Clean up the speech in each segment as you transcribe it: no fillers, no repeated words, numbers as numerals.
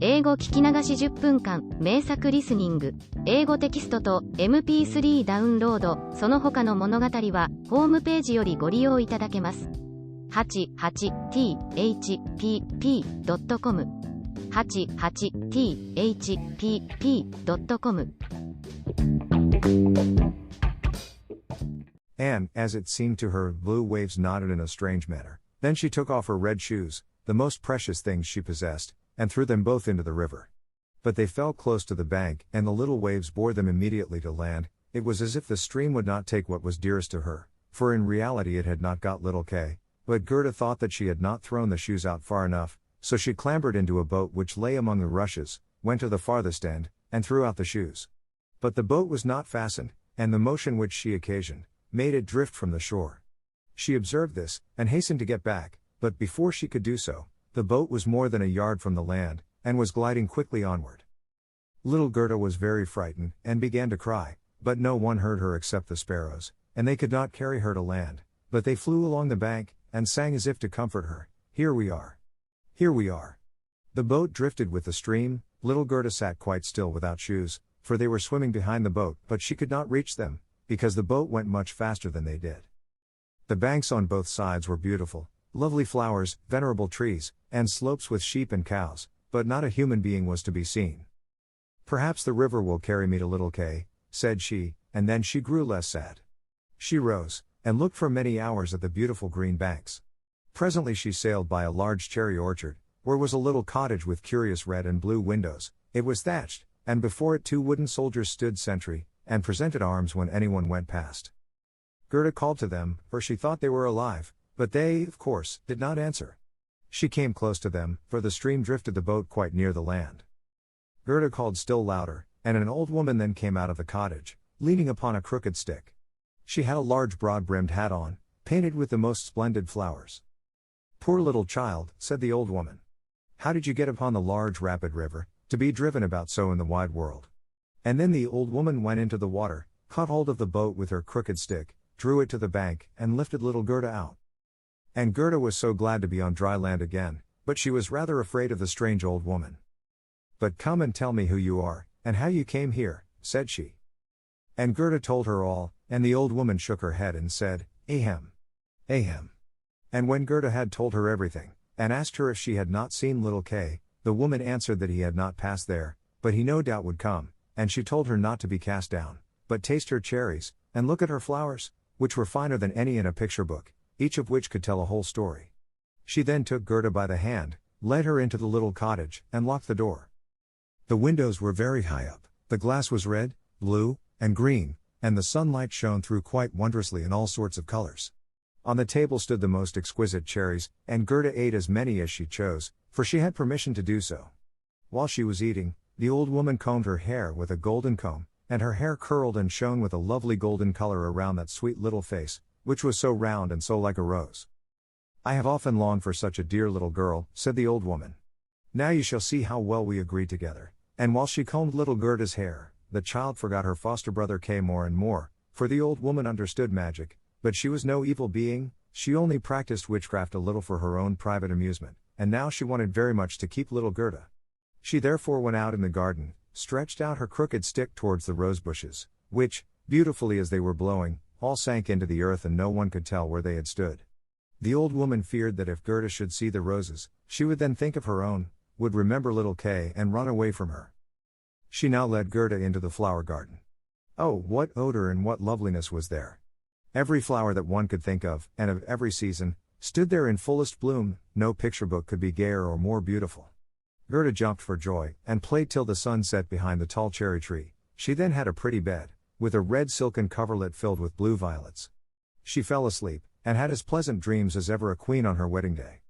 英語聞き流し10分間、名作リスニング、英語テキストと MP3 ダウンロード、その他の物語は、ホームページよりご利用いただけます。88thpp.com 88thpp.com And, as it seemed to her, blue waves nodded in a strange manner. Then she took off her red shoes, the most precious things she possessed, and threw them both into the river. But they fell close to the bank, and the little waves bore them immediately to land. It was as if the stream would not take what was dearest to her, for in reality it had not got little Kay. But Gerda thought that she had not thrown the shoes out far enough, so she clambered into a boat which lay among the rushes, went to the farthest end, and threw out the shoes. But the boat was not fastened, and the motion which she occasioned, made it drift from the shore. She observed this, and hastened to get back, but before she could do so, the boat was more than a yard from the land, and was gliding quickly onward. Little Gerda was very frightened, and began to cry, but no one heard her except the sparrows, and they could not carry her to land, but they flew along the bank, and sang as if to comfort her, "Here we are. Here we are." The boat drifted with the stream. Little Gerda sat quite still without shoes, for they were swimming behind the boat, but she could not reach them, because the boat went much faster than they did. The banks on both sides were beautiful, lovely flowers, venerable trees, and slopes with sheep and cows, but not a human being was to be seen. "Perhaps the river will carry me to little Kay," said she, and then she grew less sad. She rose, and looked for many hours at the beautiful green banks. Presently she sailed by a large cherry orchard, where was a little cottage with curious red and blue windows. It was thatched, and before it 2 wooden soldiers stood sentry, and presented arms when anyone went past. Gerda called to them, for she thought they were alive, but they, of course, did not answer. She came close to them, for the stream drifted the boat quite near the land. Gerda called still louder, and an old woman then came out of the cottage, leaning upon a crooked stick. She had a large broad-brimmed hat on, painted with the most splendid flowers. "Poor little child," said the old woman. "How did you get upon the large rapid river, to be driven about so in the wide world?" And then the old woman went into the water, caught hold of the boat with her crooked stick, drew it to the bank, and lifted little Gerda out. And Gerda was so glad to be on dry land again, but she was rather afraid of the strange old woman. "But come and tell me who you are, and how you came here," said she. And Gerda told her all, and the old woman shook her head and said, "Ahem. Ahem." And when Gerda had told her everything, and asked her if she had not seen little Kay, the woman answered that he had not passed there, but he no doubt would come, and she told her not to be cast down, but taste her cherries, and look at her flowers, which were finer than any in a picture book, each of which could tell a whole story. She then took Gerda by the hand, led her into the little cottage, and locked the door. The windows were very high up, the glass was red, blue, and green, and the sunlight shone through quite wondrously in all sorts of colors. On the table stood the most exquisite cherries, and Gerda ate as many as she chose, for she had permission to do so. While she was eating, the old woman combed her hair with a golden comb, and her hair curled and shone with a lovely golden color around that sweet little face, which was so round and so like a rose. "I have often longed for such a dear little girl," said the old woman. "Now you shall see how well we agree together." And while she combed little Gerda's hair, the child forgot her foster brother Kay more and more, for the old woman understood magic, but she was no evil being. She only practiced witchcraft a little for her own private amusement, and now she wanted very much to keep little Gerda. She therefore went out in the garden, stretched out her crooked stick towards the rose bushes, which, beautifully as they were blowing, all sank into the earth and no one could tell where they had stood. The old woman feared that if Gerda should see the roses, she would then think of her own, would remember little Kay and run away from her. She now led Gerda into the flower garden. Oh, what odor and what loveliness was there! Every flower that one could think of, and of every season, stood there in fullest bloom. No picture book could be gayer or more beautiful. Gerda jumped for joy, and played till the sun set behind the tall cherry tree. She then had a pretty bed, with a red silken coverlet filled with blue violets. She fell asleep, and had as pleasant dreams as ever a queen on her wedding day.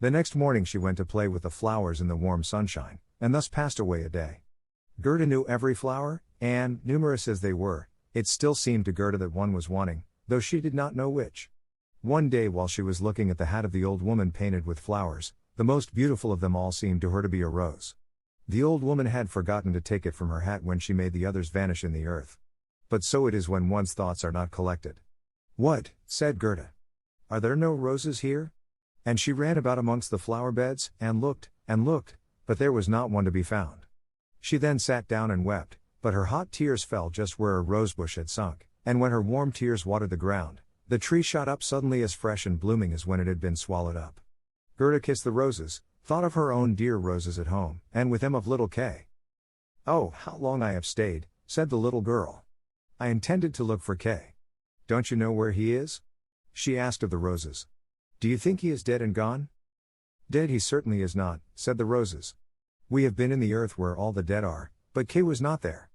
The next morning she went to play with the flowers in the warm sunshine, and thus passed away a day. Gerda knew every flower, and, numerous as they were, it still seemed to Gerda that one was wanting, though she did not know which. One day while she was looking at the hat of the old woman painted with flowers, the most beautiful of them all seemed to her to be a rose. The old woman had forgotten to take it from her hat when she made the others vanish in the earth. But so it is when one's thoughts are not collected. "What?" said Gerda. "Are there no roses here?" And she ran about amongst the flower beds, and looked, but there was not one to be found. She then sat down and wept, but her hot tears fell just where a rosebush had sunk, and when her warm tears watered the ground, the tree shot up suddenly as fresh and blooming as when it had been swallowed up. Gerda kissed the roses, thought of her own dear roses at home, and with them of little Kay. "Oh, how long I have stayed," said the little girl. "I intended to look for Kay. Don't you know where he is?" she asked of the roses. "Do you think he is dead and gone?" "Dead he certainly is not," said the roses. "We have been in the earth where all the dead are, but Kay was not there."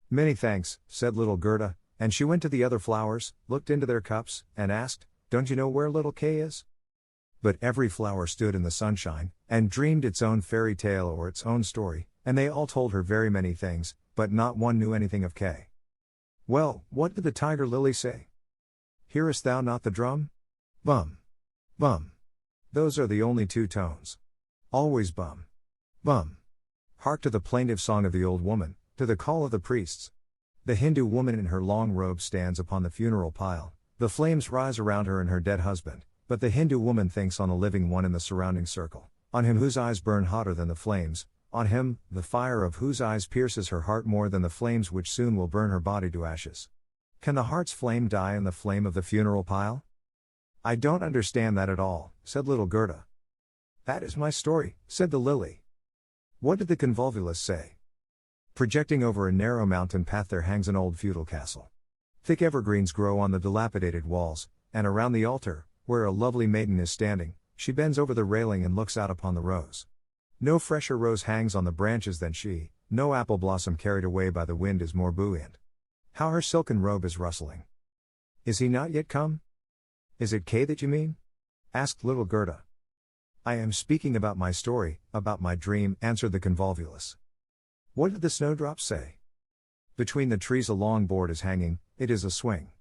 "Many thanks," said little Gerda, and she went to the other flowers, looked into their cups, and asked, "Don't you know where little Kay is?" But every flower stood in the sunshine, and dreamed its own fairy tale or its own story, and they all told her very many things, but not one knew anything of Kay. Well, what did the tiger lily say? "Hearest thou not the drum? Bum. Bum. Those are the only two tones. Always bum. Bum. Hark to the plaintive song of the old woman, to the call of the priests. The Hindu woman in her long robe stands upon the funeral pile, the flames rise around her and her dead husband, but the Hindu woman thinks on the living one in the surrounding circle, on him whose eyes burn hotter than the flames, on him, the fire of whose eyes pierces her heart more than the flames which soon will burn her body to ashes. Can the heart's flame die in the flame of the funeral pile?" "I don't understand that at all," said little Gerda. "That is my story," said the lily. "What did the convolvulus say?" "Projecting over a narrow mountain path there hangs an old feudal castle. Thick evergreens grow on the dilapidated walls, and around the altar, where a lovely maiden is standing, she bends over the railing and looks out upon the rose. No fresher rose hangs on the branches than she, no apple blossom carried away by the wind is more buoyant. How her silken robe is rustling. Is he not yet come?" "Is it Kay that you mean?" asked little Gerda. "I am speaking about my story, about my dream," answered the convolvulus. "What did the snowdrops say?" "Between the trees a long board is hanging, it is a swing.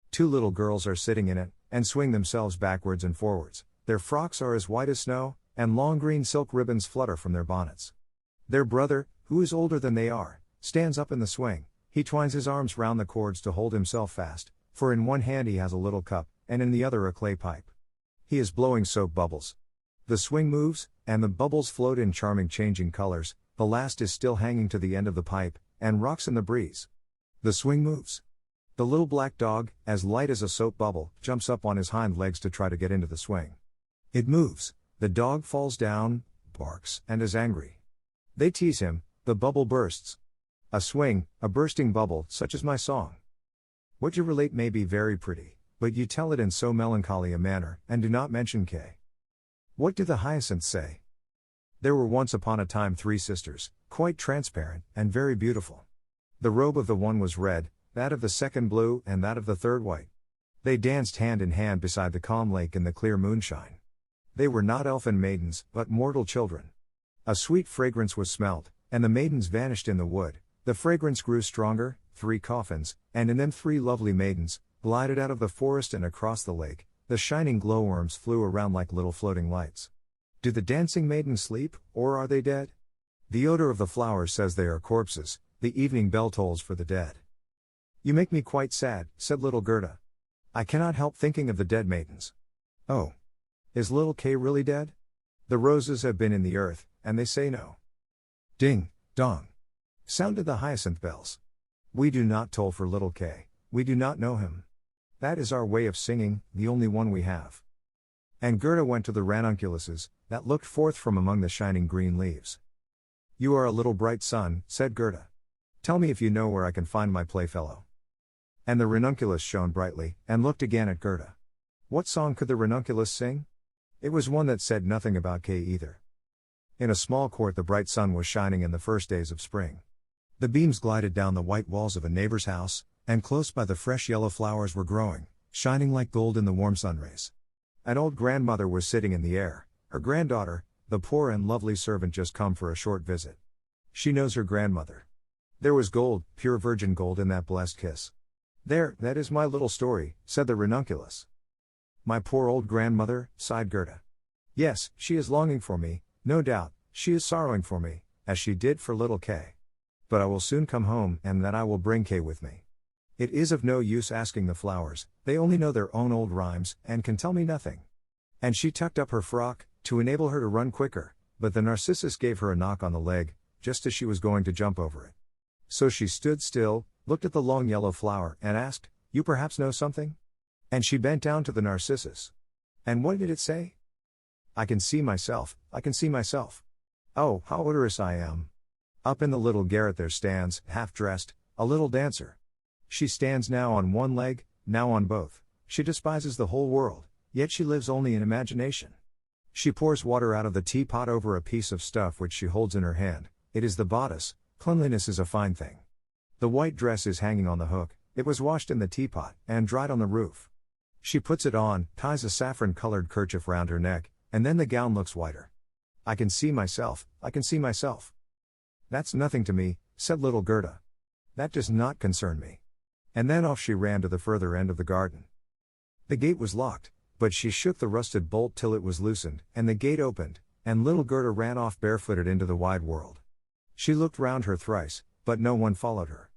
Two little girls are sitting in it, and swing themselves backwards and forwards, their frocks are as white as snow, and long green silk ribbons flutter from their bonnets. Their brother, who is older than they are, stands up in the swing, he twines his arms round the cords to hold himself fast, for in one hand he has a little cup, and in the other a clay pipe. He is blowing soap bubbles. The swing moves, and the bubbles float in charming changing colors, the last is still hanging to the end of the pipe, and rocks in the breeze. The swing moves. The little black dog, as light as a soap bubble, jumps up on his hind legs to try to get into the swing. It moves, the dog falls down, barks, and is angry. They tease him, the bubble bursts. A swing, a bursting bubble, such is my song. What you relate may be very pretty, but you tell it in so melancholy a manner, and do not mention Kay. What do the hyacinths say? There were once upon a time 3 sisters, quite transparent, and very beautiful. The robe of the one was red, that of the second blue, and that of the third white. They danced hand in hand beside the calm lake in the clear moonshine. They were not elfin maidens, but mortal children. A sweet fragrance was smelt, and the maidens vanished in the wood. The fragrance grew stronger, 3 coffins, and in them 3 lovely maidens, glided out of the forest and across the lake. The shining glowworms flew around like little floating lights. Do the dancing maidens sleep, or are they dead? The odor of the flowers says they are corpses, the evening bell tolls for the dead. You make me quite sad, said little Gerda. I cannot help thinking of the dead maidens. Oh. Is little Kay really dead? The roses have been in the earth, and they say no. Ding, dong. Sounded the hyacinth bells. We do not toll for little Kay, we do not know him. That is our way of singing, the only one we have. And Gerda went to the ranunculuses, that looked forth from among the shining green leaves. You are a little bright sun, said Gerda. Tell me if you know where I can find my playfellow. And the ranunculus shone brightly, and looked again at Gerda. What song could the ranunculus sing? It was one that said nothing about Kay either. In a small court the bright sun was shining in the first days of spring. The beams glided down the white walls of a neighbor's house, and close by the fresh yellow flowers were growing, shining like gold in the warm sunrays. An old grandmother was sitting in the air, her granddaughter, the poor and lovely servant just come for a short visit. She knows her grandmother. There was gold, pure virgin gold in that blessed kiss. There, that is my little story, said the ranunculus. My poor old grandmother, sighed Gerda. Yes, she is longing for me, no doubt, she is sorrowing for me, as she did for little Kay. But I will soon come home, and then I will bring Kay with me. It is of no use asking the flowers, they only know their own old rhymes, and can tell me nothing. And she tucked up her frock, to enable her to run quicker, But the narcissus gave her a knock on the leg, just as she was going to jump over it. So she stood still, looked at the long yellow flower, and asked, "You perhaps know something?" And she bent down to the narcissus. And what did it say? "I can see myself, I can see myself. Oh, how odorous I am. Up in the little garret there stands, half-dressed, a little dancer. She stands now on one leg, now on both. She despises the whole world, yet she lives only in imagination. She pours water out of the teapot over a piece of stuff which she holds in her hand. It is the bodice. Cleanliness is a fine thing. The white dress is hanging on the hook, it was washed in the teapot, and dried on the roof. She puts it on, ties a saffron-colored kerchief round her neck, and then the gown looks whiter. I can see myself, I can see myself." "That's nothing to me," said little Gerda. "That does not concern me." And then off she ran to the further end of the garden. The gate was locked, but she shook the rusted bolt till it was loosened, and the gate opened, and little Gerda ran off barefooted into the wide world. She looked round her thrice, but no one followed her.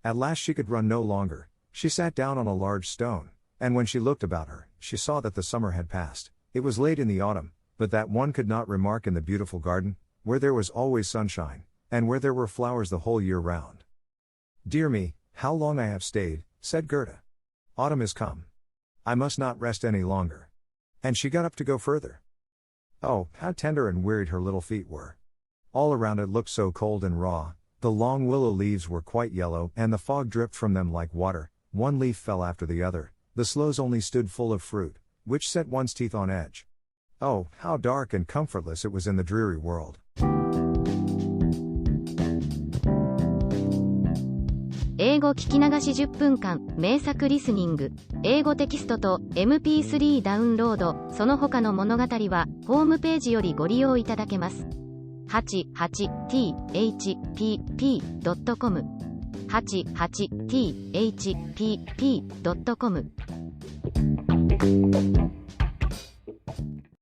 At last she could run no longer, she sat down on a large stone, and when she looked about her, she saw that the summer had passed. It was late in the autumn, but that one could not remark in the beautiful garden, where there was always sunshine, and where there were flowers the whole year round. "Dear me, how long I have stayed," said Gerda. "Autumn is come. I must not rest any longer." And she got up to go further. Oh, how tender and wearied her little feet were. All around it looked so cold and raw, the long willow leaves were quite yellow, and the fog dripped from them like water, one leaf fell after the other, the sloes only stood full of fruit, which set one's teeth on edge. Oh, how dark and comfortless it was in the dreary world. 英語聞き流し10分間、名作リスニング。英語テキストと MP3 ダウンロード、その他の物語は、ホームページよりご利用いただけます。88thpp.com 88thpp.com